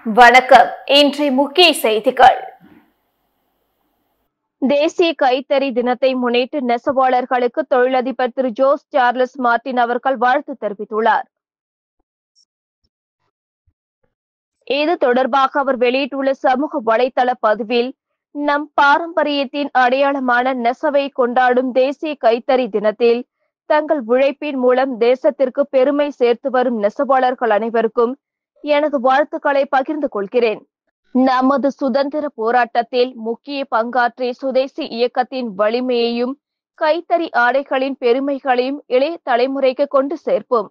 வணக்கம். இன்றைய முக்கிய செய்திகள். தேசிய கைத்தறி தினத்தை முன்னிட்டு நெசவாளர்களுக்கு தொழிலதிபர் திரு ஜோஸ் சார்லஸ் மார்டின் அவர்கள் வாழ்த்து தெரிவித்துள்ளார். இது தொடர்பாக அவர் வெளியிட்டுள்ள சமூக வலைதள பதிவில், நம் பாரம்பரியத்தின் அடையாளமான நெசவை கொண்டாடும் தேசிய கைத்தறி தினத்தில் தங்கள் உழைப்பின் மூலம் தேசத்திற்கு பெருமை சேர்த்து வரும் நெசவாளர்கள் அனைவருக்கும் எனது வாழ்த்துக்களை பகிர்ந்து கொள்கிறேன். நமது சுதந்திர போராட்டத்தில் முக்கிய பங்காற்றிய சுதேசி இயக்கத்தின் வலிமையையும் கைத்தறி ஆடைகளின் பெருமைகளையும் இளைய தலைமுறைக்கு கொண்டு சேர்ப்போம்.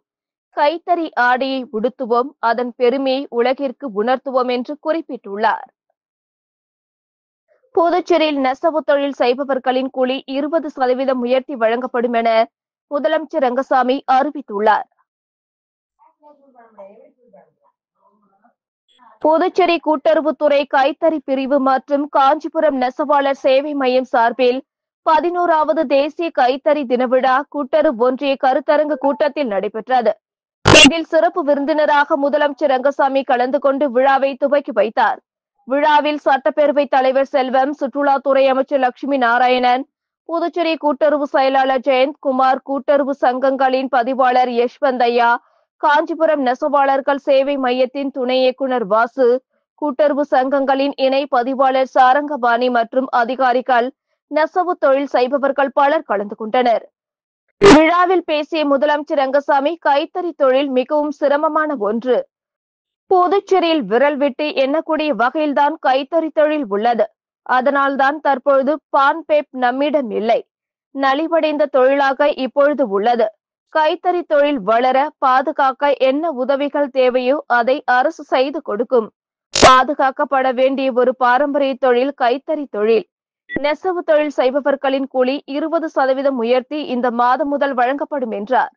கைத்தறி ஆடையை உடுத்துவோம், அதன் பெருமையை உலகிற்கு உணர்த்துவோம் என்று குறிப்பிட்டுள்ளார். புதுச்சேரியில் நெசவு தொழில் செய்பவர்களின் கூலி 20% உயர்த்தி வழங்கப்படும் என முதலமைச்சர் ரங்கசாமி அறிவித்துள்ளார். புதுச்சேரி கூட்டுறவுத்துறை கைத்தறி பிரிவு மற்றும் காஞ்சிபுரம் நெசவாளர் சேவை மையம் சார்பில் 11வது தேசிய கைத்தறி தின விழா கூட்டுறவு ஒன்றிய கருத்தரங்கு கூட்டத்தில் நடைபெற்றது. இதில் சிறப்பு விருந்தினராக முதலமைச்சர் ரங்கசாமி கலந்து கொண்டு விழாவை துவக்கி வைத்தார். விழாவில் சட்டப்பேரவைத் தலைவர் செல்வம், சுற்றுலாத்துறை அமைச்சர் லட்சுமி நாராயணன், புதுச்சேரி கூட்டுறவு செயலாளர் ஜெயந்த்குமார், கூட்டுறவு சங்கங்களின் பதிவாளர் யஷ்வந்தையா, காஞ்சிபுரம் நெசவாளர்கள் சேவை மையத்தின் துணை இயக்குநர் வாசு, கூட்டுறவு சங்கங்களின் இணை பதிவாளர் சாரங்கபாணி மற்றும் அதிகாரிகள், நெசவு தொழில் செய்பவர்கள் பலர் கலந்து கொண்டனர். விழாவில் பேசிய முதலமைச்சர் ரங்கசாமி, கைத்தறி தொழில் மிகவும் சிரமமான ஒன்று. புதுச்சேரியில் விரல் விட்டு எண்ணக்கூடிய வகையில்தான் கைத்தறி தொழில் உள்ளது. அதனால்தான் தற்பொழுது பான்பேப் நம்மிடம் இல்லை. நலிவடைந்த தொழிலாக இப்பொழுது உள்ளது. கைத்தறி தொழில் வளர பாதுகாக்க என்ன உதவிகள் தேவையோ அதை அரசு செய்து கொடுக்கும். பாதுகாக்கப்பட வேண்டிய ஒரு பாரம்பரிய தொழில் கைத்தறி தொழில். நெசவு தொழில் செய்பவர்களின் கூலி 20% உயர்த்தி இந்த மாதம் முதல் வழங்கப்படும் என்றார்.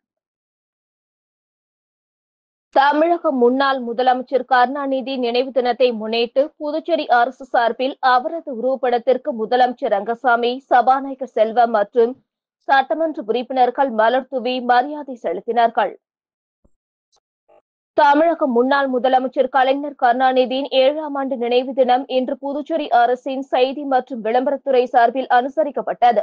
தமிழக முன்னாள் முதலமைச்சர் கருணாநிதி நினைவு தினத்தை முன்னிட்டு புதுச்சேரி அரசு சார்பில் அவரது உருவப்படத்திற்கு முதலமைச்சர் ரங்கசாமி, சபாநாயகர் செல்வம் மற்றும் சட்டமன்ற உறுப்பினர்கள் மலர் தூவி மரியாதை செலுத்தினார்கள். தமிழக முன்னாள் முதலமைச்சர் கலைஞர் கருணாநிதியின் 7ஆம் ஆண்டு நினைவு தினம் இன்று புதுச்சேரி அரசின் செய்தி மற்றும் விளம்பரத்துறை சார்பில் அனுசரிக்கப்பட்டது.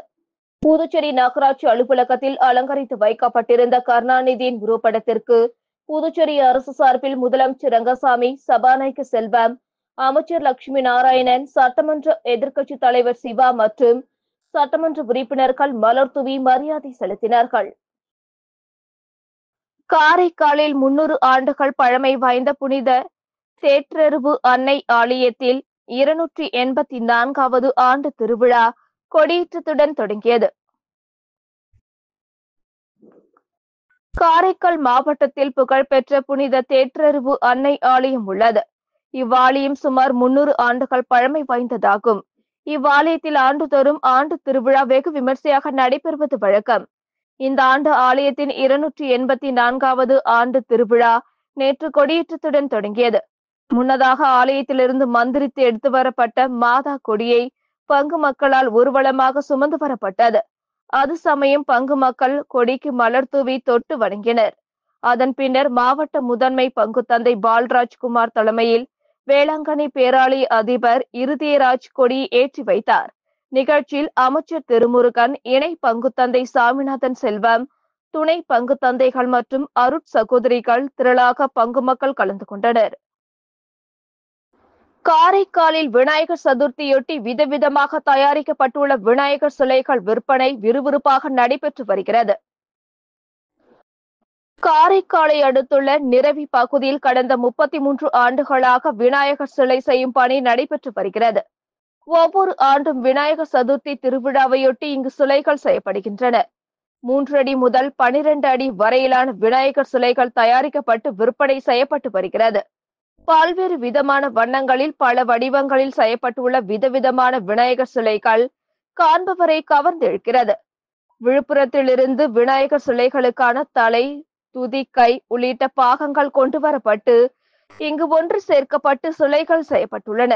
புதுச்சேரி நகராட்சி அலுவலகத்தில் அலங்கரித்து வைக்கப்பட்டிருந்த கருணாநிதியின் உருவப்படத்திற்கு புதுச்சேரி அரசு சார்பில் முதலமைச்சர் ரங்கசாமி, சபாநாயகர் செல்வம், அமைச்சர் லட்சுமி நாராயணன், சட்டமன்ற எதிர்க்கட்சி தலைவர் சிவா மற்றும் சட்டமன்ற உறுப்பினர்கள் மலர் தூவி மரியாதை செலுத்தினார்கள். காரைக்காலில் 300 ஆண்டுகள் பழமை வாய்ந்த புனித தேற்றருவு அன்னை ஆலயத்தில் 284வது ஆண்டு திருவிழா கொடியேற்றத்துடன் தொடங்கியது. காரைக்கால் மாவட்டத்தில் புகழ்பெற்ற புனித தேற்றருவு அன்னை ஆலயம் உள்ளது. இவ்வாலயம் சுமார் 300 ஆண்டுகள் பழமை வாய்ந்ததாகும். இவ்வாலயத்தில் ஆண்டுதோறும் ஆண்டு திருவிழா வெகு விமர்சையாக நடைபெறுவது வழக்கம். இந்த ஆண்டு ஆலயத்தின் 284வது ஆண்டு திருவிழா நேற்று கொடியேற்றத்துடன் தொடங்கியது. முன்னதாக ஆலயத்திலிருந்து மந்திரித்து எடுத்து வரப்பட்ட மாதா கொடியை பங்கு மக்களால் ஊர்வலமாக சுமந்து வரப்பட்டது. அது சமயம் பங்கு மக்கள் கொடிக்கு மலர் தூவி தொட்டு வணங்கினர். அதன் பின்னர் மாவட்ட முதன்மை பங்கு தந்தை பால்ராஜ்குமார் தலைமையில் வேளாங்கண்ணி பேராலய அதிபர் இருதயராஜ் கொடியை ஏற்றி வைத்தார். நிகழ்ச்சியில் அமைச்சர் திருமுருகன், இணை பங்கு தந்தை சாமிநாதன் செல்வம், துணை பங்கு தந்தைகள் மற்றும் அருட் சகோதரிகள் திரளாக பங்கு மக்கள் கலந்து கொண்டனர். காரைக்காலில் விநாயகர் சதுர்த்தியொட்டி விதவிதமாக தயாரிக்கப்பட்டுள்ள விநாயகர் சிலைகள் விற்பனை விறுவிறுப்பாக நடைபெற்று வருகிறது. காரைக்காலை அடுத்துள்ள நிரவி பகுதியில் கடந்த 33 ஆண்டுகளாக விநாயகர் சிலை செய்யும் பணி நடைபெற்று வருகிறது. ஒவ்வொரு ஆண்டும் விநாயகர் சதுர்த்தி திருவிழாவையொட்டி இங்கு சிலைகள் செய்யப்படுகின்றன. 3 அடி முதல் 12 அடி வரையிலான விநாயகர் சிலைகள் தயாரிக்கப்பட்டு விற்பனை செய்யப்பட்டு வருகிறது. பல்வேறு விதமான வண்ணங்களில் பல வடிவங்களில் செய்யப்பட்டுள்ள விதவிதமான விநாயகர் சிலைகள் காண்பவரை கவர்ந்திழுக்கிறது. விழுப்புரத்திலிருந்து விநாயகர் சிலைகளுக்கான தலை, துதிக்கை உள்ளிட்ட பாகங்கள் கொண்டு வரப்பட்டு இங்கு ஒன்று சேர்க்கப்பட்டு சிலைகள் செய்யப்பட்டுள்ளன.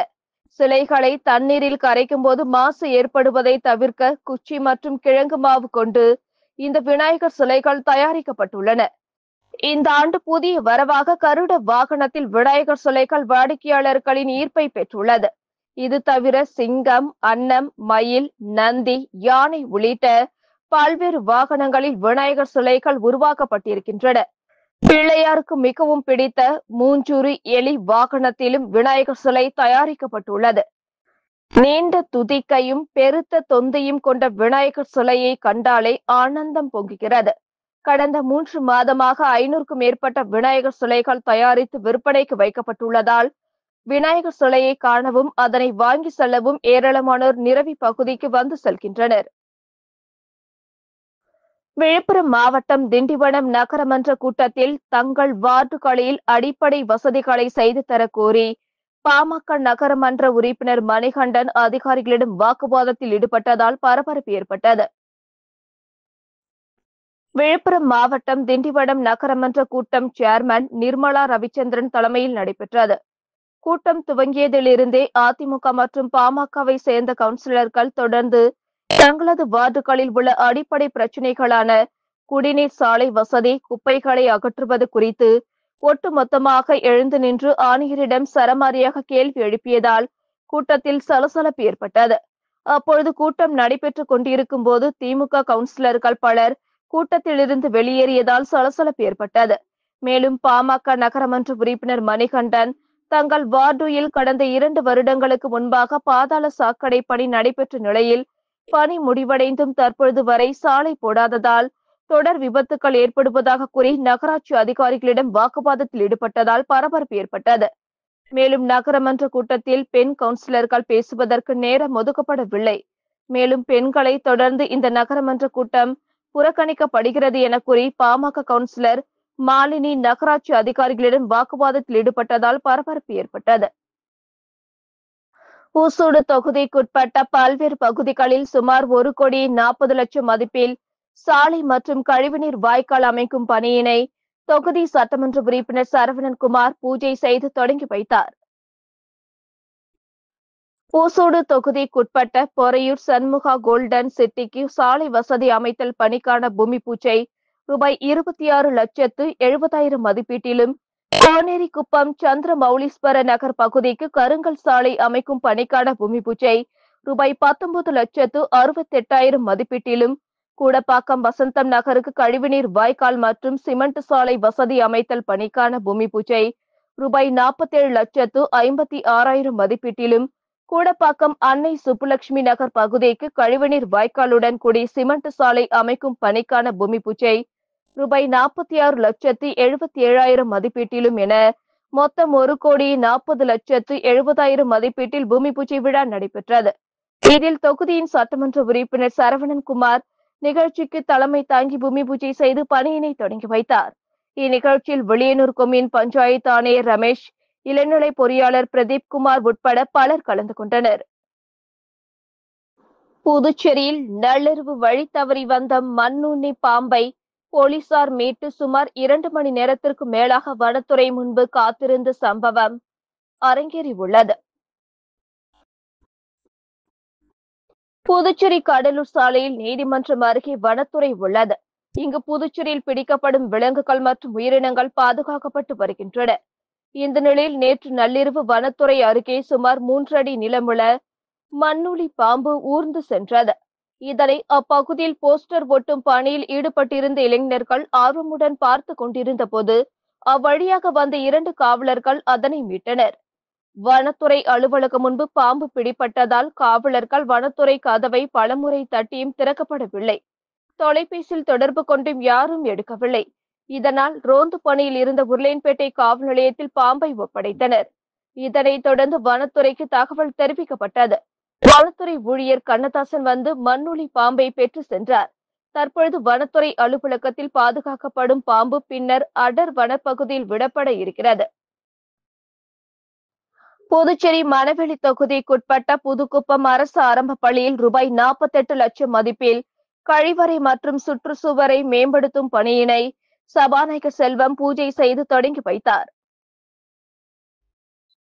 சிலைகளை தண்ணீரில் கரைக்கும் போது மாசு ஏற்படுவதை தவிர்க்க குச்சி மற்றும் கிழங்கு மாவு கொண்டு இந்த விநாயகர் சிலைகள் தயாரிக்கப்பட்டுள்ளன. இந்த ஆண்டு புதிய வரவாக கருட வாகனத்தில் விநாயகர் சிலைகள் வாடிக்கையாளர்களின் ஈர்ப்பை பெற்றுள்ளது. இது தவிர சிங்கம், அன்னம், மயில், நந்தி, யானை உள்ளிட்ட பல்வேறு வாகனங்களில் விநாயகர் சிலைகள் உருவாக்கப்பட்டிருக்கின்றன. பிள்ளையாருக்கு மிகவும் பிடித்த மூஞ்சூறு எலி வாகனத்திலும் விநாயகர் சிலை தயாரிக்கப்பட்டுள்ளது. நீண்ட துதிக்கையும் பெருத்த தொந்தையும் கொண்ட விநாயகர் சிலையை கண்டாலே ஆனந்தம் பொங்குகிறது. கடந்த 3 மாதமாக 500க்கும் மேற்பட்ட விநாயகர் சிலைகள் தயாரித்து விற்பனைக்கு வைக்கப்பட்டுள்ளதால் விநாயகர் சிலையை காணவும் அதனை வாங்கி செல்லவும் ஏராளமானோர் நிரவி பகுதிக்கு வந்து செல்கின்றனர். விழுப்புரம் மாவட்டம் திண்டிவனம் நகரமன்ற கூட்டத்தில் தங்கள் வார்டுகளில் அடிப்படை வசதிகளை செய்து தர கோரி பாமக நகரமன்ற உறுப்பினர் மணிகண்டன் அதிகாரிகளிடம் வாக்குவாதத்தில் ஈடுபட்டதால் பரபரப்பு ஏற்பட்டது. விழுப்புரம் மாவட்டம் திண்டிவனம் நகரமன்ற கூட்டம் சேர்மன் நிர்மலா ரவிச்சந்திரன் தலைமையில் நடைபெற்றது. கூட்டம் துவங்கியதிலிருந்தே அதிமுக மற்றும் பாமகவை சேர்ந்த கவுன்சிலர்கள் தொடர்ந்து தங்களது வார்டுகளில் உள்ள அடிப்படை பிரச்சினைகளான குடிநீர், சாலை வசதி, குப்பைகளை அகற்றுவது குறித்து ஒட்டுமொத்தமாக எழுந்து நின்று ஆணையரிடம் சரமாரியாக கேள்வி எழுப்பியதால் கூட்டத்தில் சலசலப்பு ஏற்பட்டது. அப்பொழுது கூட்டம் நடைபெற்றுக் கொண்டிருக்கும் போது திமுக கவுன்சிலர்கள் பலர் கூட்டத்திலிருந்து வெளியேறியதால் சலசலப்பு ஏற்பட்டது. மேலும் பாமக நகரமன்ற உறுப்பினர் மணிகண்டன் தங்கள் வார்டுயில் கடந்த 2 வருடங்களுக்கு முன்பாக பாதாள சாக்கடை பணி பெற்ற நிலையில் பணி முடிவடைந்தும் தற்பொழுது வரை சாலை போடாததால் தொடர் விபத்துக்கள் ஏற்படுவதாக கூறி நகராட்சி அதிகாரிகளிடம் வாக்குவாதத்தில் ஈடுபட்டதால் பரபரப்பு ஏற்பட்டது. மேலும் நகரமன்ற கூட்டத்தில் பெண் கவுன்சிலர்கள் பேசுவதற்கு நேரம் ஒதுக்கப்படவில்லை. மேலும் பெண்களை தொடர்ந்து இந்த நகரமன்ற கூட்டம் புறக்கணிக்கப்படுகிறது என கூறி பாமக கவுன்சிலர் மாலினி நகராட்சி அதிகாரிகளிடம் வாக்குவாதத்தில் ஈடுபட்டதால் பரபரப்பு ஏற்பட்டது. ஊசூடு தொகுதிக்குட்பட்ட பல்வேறு பகுதிகளில் சுமார் 1,40,00,000 மதிப்பில் சாலை மற்றும் கழிவுநீர் வாய்க்கால் அமைக்கும் பணியினை தொகுதி சட்டமன்ற உறுப்பினர் சரவணன்குமார் பூஜை செய்து தொடங்கி வைத்தார். ஊசூடு தொகுதிக்குட்பட்ட பொறையூர் சண்முகா கோல்டன் சிட்டிக்கு சாலை வசதி அமைத்தல் பணிக்கான பூமி பூஜை ரூபாய் 26,70,000 மதிப்பீட்டிலும், கோனேரிக்குப்பம் சந்திரமௌலீஸ்வர நகர் பகுதிக்கு கருங்கல் சாலை அமைக்கும் பணிக்கான பூமி பூஜை ரூபாய் 19,68,000 மதிப்பீட்டிலும், கூடப்பாக்கம் வசந்தம் நகருக்கு கழிவுநீர் வாய்க்கால் மற்றும் சிமெண்ட் சாலை வசதி அமைத்தல் பணிக்கான பூமி பூஜை ரூபாய் 47,56,000 மதிப்பீட்டிலும், கூடப்பாக்கம் அன்னை சுப்புலட்சுமி நகர் பகுதிக்கு கழிவுநீர் வாய்க்காலுடன் கூடி சிமெண்ட் சாலை அமைக்கும் பணிக்கான பூமி பூஜை ரூபாய் 46,77,000 மதிப்பீட்டிலும் என மொத்தம் 1,40,70,000 மதிப்பீட்டில் பூமி பூஜை விழா நடைபெற்றது. இதில் தொகுதியின் சட்டமன்ற உறுப்பினர் சரவணன்குமார் நிகழ்ச்சிக்கு தலைமை தாங்கி பூமி பூஜை செய்து பணியினை தொடங்கி வைத்தார். இந்நிகழ்ச்சியில் வெளியனூர் கொம்யூன் பஞ்சாயத்து ஆணையர் ரமேஷ், இளநிலை பொறியாளர் பிரதீப் குமார் உட்பட பலர் கலந்து கொண்டனர். புதுச்சேரியில் நள்ளிரவு வழி தவறி வந்த மண்ணுண்ணி பாம்பை போலீசார் மீட்டு சுமார் 2 மணி நேரத்திற்கு மேலாக வனத்துறை முன்பு காத்திருந்த சம்பவம் அரங்கேறியுள்ளது. புதுச்சேரி கடலூர் சாலையில் நீதிமன்றம் அருகே வனத்துறை உள்ளது. இங்கு புதுச்சேரியில் பிடிக்கப்படும் விலங்குகள் மற்றும் உயிரினங்கள் பாதுகாக்கப்பட்டு வருகின்றன. இந்த நிலையில் நேற்று நள்ளிரவு வனத்துறை அருகே சுமார் 3 அடி நீளமுள்ள மண்ணுளி பாம்பு ஊர்ந்து சென்றது. இதனை அப்பகுதியில் போஸ்டர் ஒட்டும் பணியில் ஈடுபட்டிருந்த இளைஞர்கள் ஆர்வமுடன் பார்த்து கொண்டிருந்த போது அவ்வழியாக வந்த 2 காவலர்கள் அதனை மீட்டனர். வனத்துறை அலுவலகம் முன்பு பாம்பு பிடிபட்டதால் காவலர்கள் வனத்துறை கதவை பலமுறை தட்டியும் திறக்கப்படவில்லை. தொலைபேசியில் தொடர்பு கொண்டும் யாரும் எடுக்கவில்லை. இதனால் ரோந்து பணியில் இருந்த உருளையன்பேட்டை காவல் நிலையத்தில் பாம்பை ஒப்படைத்தனர். இதனைத் தொடர்ந்து வனத்துறைக்கு தகவல் தெரிவிக்கப்பட்டது. வனத்துறை ஊழியர் கண்ணதாசன் வந்து மண்ணுளி பாம்பை பெற்று சென்றார். தற்பொழுது வனத்துறை அலுவலகத்தில் பாதுகாக்கப்படும் பாம்பு பின்னர் அடர் வனப்பகுதியில் விடப்பட இருக்கிறது. புதுச்சேரி மணவெளி தொகுதிக்குட்பட்ட புதுக்குப்பம் அரசு ஆரம்ப பள்ளியில் ரூபாய் 48 லட்சம் மதிப்பில் கழிவறை மற்றும் சுற்றுச்சுவரை மேம்படுத்தும் பணியினை சபாநாயகர் செல்வம் பூஜை செய்து தொடங்கி வைத்தார்.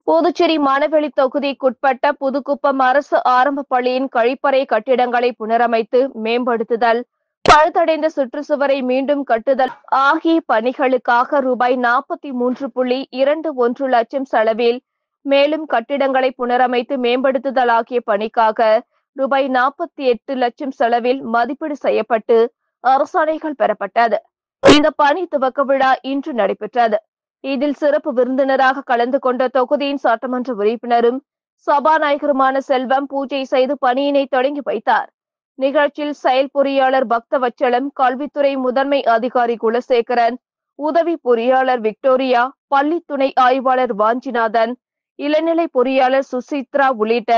புதுச்சேரி மணவெளி தொகுதிக்குட்பட்ட புதுக்குப்பம் அரசு ஆரம்ப பள்ளியின் கழிப்பறை கட்டிடங்களை புனரமைத்து மேம்படுத்துதல், பழுதடைந்த சுற்றுச்சுவரை மீண்டும் கட்டுதல் ஆகிய பணிகளுக்காக ரூபாய் 43.21 லட்சம் செலவில் மேலும் கட்டிடங்களை புனரமைத்து மேம்படுத்துதல் ஆகிய பணிக்காக ரூபாய் 48 லட்சம் செலவில் மதிப்பீடு செய்யப்பட்டு அரசாணைகள் பெறப்பட்டது. இந்த பணி துவக்க விழா இன்று நடைபெற்றது. இதில் சிறப்பு விருந்தினராக கலந்து கொண்ட தொகுதியின் சட்டமன்ற உறுப்பினரும் சபாநாயகருமான செல்வம் பூஜை செய்து பணியினை தொடங்கி வைத்தார். நிகழ்ச்சியில் செயல் பொறியாளர் பக்தவச்சலம், கல்வித்துறை முதன்மை அதிகாரி குலசேகரன், உதவி பொறியாளர் விக்டோரியா, பள்ளி துணை ஆய்வாளர் வாஞ்சிநாதன், இளநிலை பொறியாளர் சுசித்ரா உள்ளிட்ட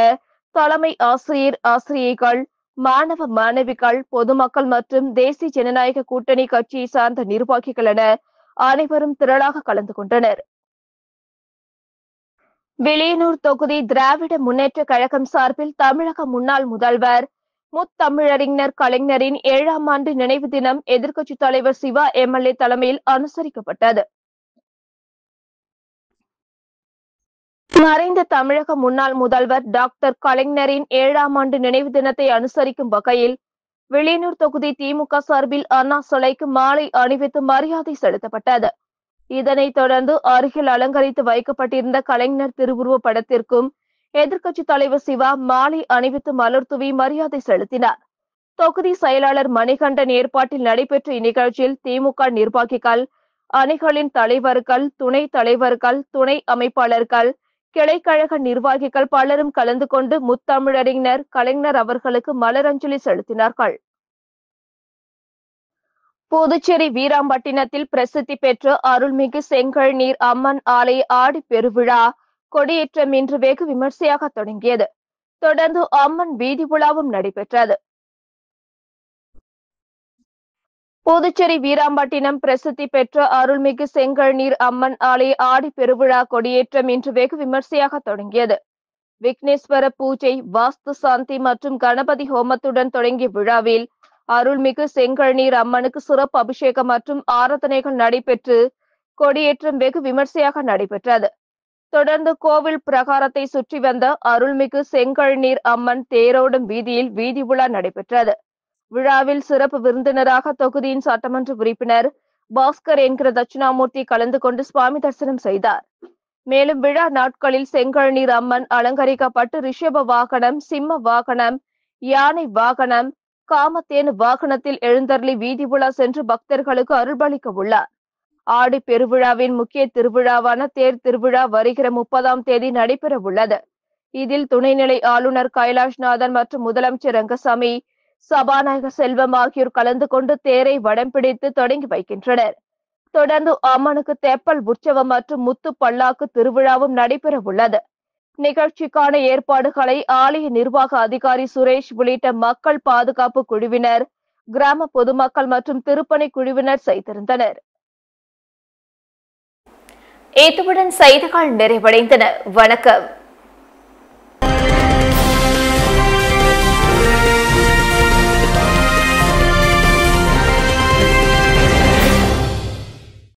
தலைமை ஆசிரியர் ஆசிரியைகள், மாணவ மாணவிகள், பொதுமக்கள் மற்றும் தேசிய ஜனநாயக கூட்டணி கட்சியை சார்ந்த நிர்வாகிகள் என அனைவரும் திரளாக கலந்து கொண்டனர். வில்லியனூர் தொகுதி திராவிட முன்னேற்ற கழகம் சார்பில் தமிழக முன்னாள் முதல்வர் முத்தமிழறிஞர் கலைஞரின் 7ஆம் ஆண்டு நினைவு தினம் எதிர்க்கட்சித் தலைவர் சிவா எம்எல்ஏ தலைமையில் அனுசரிக்கப்பட்டது. மறைந்த தமிழக முன்னாள் முதல்வர் டாக்டர் கலைஞரின் 7ஆம் ஆண்டு நினைவு தினத்தை அனுசரிக்கும் வகையில் வில்லியனூர் தொகுதி திமுக சார்பில் அண்ணா சிலைக்கு மாலை அணிவித்து மரியாதை செலுத்தப்பட்டது. இதனைத் தொடர்ந்து அருகில் அலங்கரித்து வைக்கப்பட்டிருந்த கலைஞர் திருவுருவ படத்திற்கும் எதிர்க்கட்சித் தலைவர் சிவா மாலை அணிவித்து மலர் தூவி மரியாதை செலுத்தினார். தொகுதி செயலாளர் மணிகண்டன் ஏற்பாட்டில் நடைபெற்ற இந்நிகழ்ச்சியில் திமுக நிர்வாகிகள், அணிகளின் தலைவர்கள், துணைத் தலைவர்கள், துணை அமைப்பாளர்கள், கிளைக்கழக நிர்வாகிகள் பலரும் கலந்து கொண்டு முத்தமிழறிஞர் கலைஞர் அவர்களுக்கு மலரஞ்சலி செலுத்தினார்கள். புதுச்சேரி வீராம்பட்டினத்தில் பிரசித்தி பெற்ற அருள்மிகு செங்கழுநீர் அம்மன் ஆலய ஆடி பெருவிழா கொடியேற்றம் இன்று வெகு விமர்சையாக தொடங்கியது. தொடர்ந்து அம்மன் வீதி உலாவும் நடைபெற்றது. புதுச்சேரி வீராம்பட்டினம் பிரசித்தி பெற்ற அருள்மிகு செங்கழுநீர் அம்மன் ஆலய ஆடி பெருவிழா கொடியேற்றம் இன்று வெகு விமர்சையாக தொடங்கியது. விக்னேஸ்வர பூஜை, வாஸ்து சாந்தி மற்றும் கணபதி ஹோமத்துடன் தொடங்கிய விழாவில் அருள்மிகு செங்கழுநீர் அம்மனுக்கு சிறப்பு அபிஷேகம் மற்றும் ஆராதனைகள் நடைபெற்று கொடியேற்றம் வெகு விமர்சையாக நடைபெற்றது. தொடர்ந்து கோவில் பிரகாரத்தை சுற்றி வந்த அருள்மிகு செங்கழுநீர் அம்மன் தேரோடும் வீதியில் வீதி உலா நடைபெற்றது. விழாவில் சிறப்பு விருந்தினராக தொகுதியின் சட்டமன்ற உறுப்பினர் பாஸ்கர் என்கிற தட்சிணாமூர்த்தி கலந்து கொண்டு சுவாமி தரிசனம் செய்தார். மேலும் விழா நாட்களில் செங்கழுநீர் அம்மன் அலங்கரிக்கப்பட்டு ரிஷப வாகனம், சிம்ம வாகனம், யானை வாகனம், காமத்தேனு வாகனத்தில் எழுந்தருளி வீதி உலா சென்று பக்தர்களுக்கு அருள்பாலிக்க உள்ளார். ஆடி பெருவிழாவின் முக்கிய திருவிழாவான தேர் திருவிழா வருகிற 30ஆம் தேதி நடைபெற உள்ளது. இதில் துணைநிலை ஆளுநர் கைலாஷ்நாதன் மற்றும் முதலமைச்சர் ரங்கசாமி, சபாநாயகர் செல்வம் ஆகியோர் கலந்து கொண்டு தேரை வடம் பிடித்து தொடங்கி வைக்கின்றனர். தொடர்ந்து அம்மனுக்கு தெப்பல் உற்சவம் மற்றும் முத்து பல்லாக்கு திருவிழாவும் நடைபெற உள்ளது. நிகழ்ச்சிக்கான ஏற்பாடுகளை ஆலய நிர்வாக அதிகாரி சுரேஷ் உள்ளிட்ட மக்கள் பாதுகாப்பு குழுவினர், கிராம பொதுமக்கள் மற்றும் திருப்பணி குழுவினர் செய்திருந்தனர். இத்துடன் செய்திகள் நிறைவடைந்தன. வணக்கம்.